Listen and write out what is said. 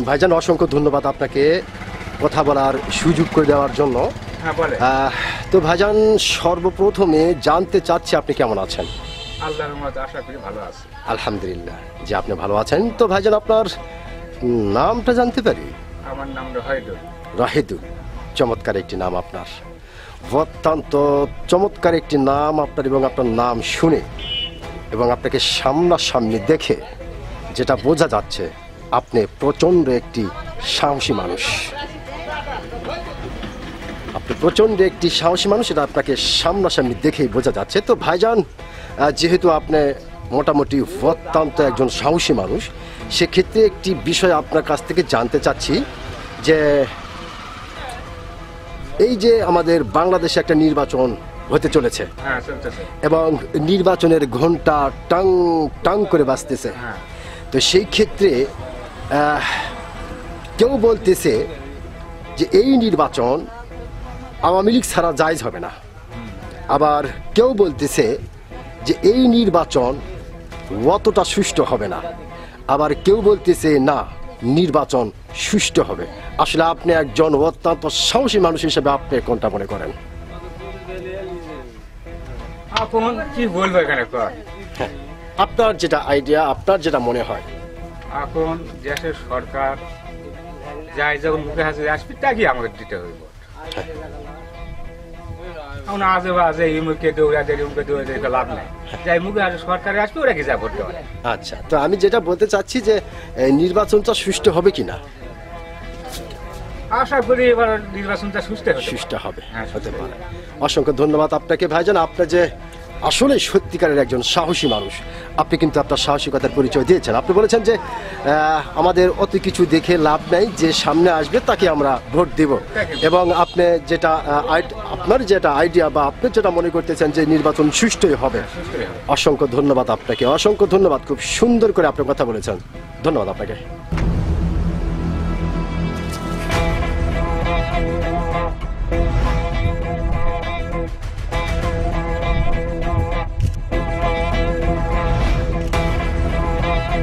ভাইজান অসংখ্য ধন্যবাদ আপনাকে কথা বলার সুযোগ করে দেওয়ার জন্য। তো ভাইজান সর্বপ্রথমে জানতে চাচ্ছি আপনি কেমন আছেন? আল্লাহর রহমতে আশা করি ভালো আছি। আলহামদুলিল্লাহ যে আপনি ভালো আছেন। তো ভাইজান আপনার নামটা জানতে পারি? আমার নাম রাহিদুল। রাহিদুল, চমৎকার একটি নাম আপনার, অত্যন্ত চমৎকার একটি নাম আপনার। এবং আপনার নাম শুনে এবং আপনাকে সামনাসামনি দেখে যেটা বোঝা যাচ্ছে আপনি প্রচণ্ড একটি সাহসী মানুষ। আপনি প্রচণ্ড একটি সাহসী মানুষ, এটা আপনাকে সামনাসামনি দেখেই বোঝা যাচ্ছে। তো ভাইজান যেহেতু আপনি মোটামুটি অত্যন্ত একজন সাহসী মানুষ, সেক্ষেত্রে একটি বিষয় আপনার কাছ থেকে জানতে চাচ্ছি যে এই যে আমাদের বাংলাদেশে একটা নির্বাচন হতে চলেছে এবং নির্বাচনের ঘন্টা টাং টাং করে বাজতেছে, তো সেই ক্ষেত্রে কেউ বলতেছে যে এই নির্বাচন আওয়ামী লীগ ছাড়া জায়েজ হবে না, আবার কেউ বলতেছে যে এই নির্বাচন অতটা সুষ্ঠু হবে না, আবার কেউ বলতেছে না নির্বাচন সুষ্ঠু হবে। আসলে আপনি একজন অত্যন্ত সাহসী মানুষ হিসেবে আপনি কোনটা মনে করেন? এখন কি বলবো এখানে, আপনার যেটা আইডিয়া, আপনার যেটা মনে হয়। এখন দেশের সরকার যাই যখন মুখে হাসে আসবে তাকে আমাকে দিতে হইব। এখন আজে বাজে এই মুখে দৌড়া দেয় মুখে দৌড়ে দেয় লাভ নাই, যাই মুখে আসে সরকারে আসবে ওরা কি যা করতে পারে। আচ্ছা, তো আমি যেটা বলতে চাচ্ছি যে নির্বাচনটা সুষ্ঠু হবে কিনা? আশা করি এবার নির্বাচনটা সুষ্ঠু হবে, হতে পারে। অসংখ্য ধন্যবাদ আপনাকে ভাইজান। আপনি যে আসলে সত্যিকারের একজন সাহসী মানুষ, আপনি কিন্তু আপনার সাহসিকতার পরিচয় দিয়েছেন। আপনি বলেছেন যে আমাদের অত কিছু দেখে লাভ নাই, যে সামনে আসবে তাকে আমরা ভোট দেব। এবং আপনি যেটা আপনার যেটা আইডিয়া বা আপনি যেটা মনে করতেছেন যে নির্বাচন সুষ্ঠুই হবে। অসংখ্য ধন্যবাদ আপনাকে, অসংখ্য ধন্যবাদ। খুব সুন্দর করে আপনি কথা বলেছেন, ধন্যবাদ আপনাকে।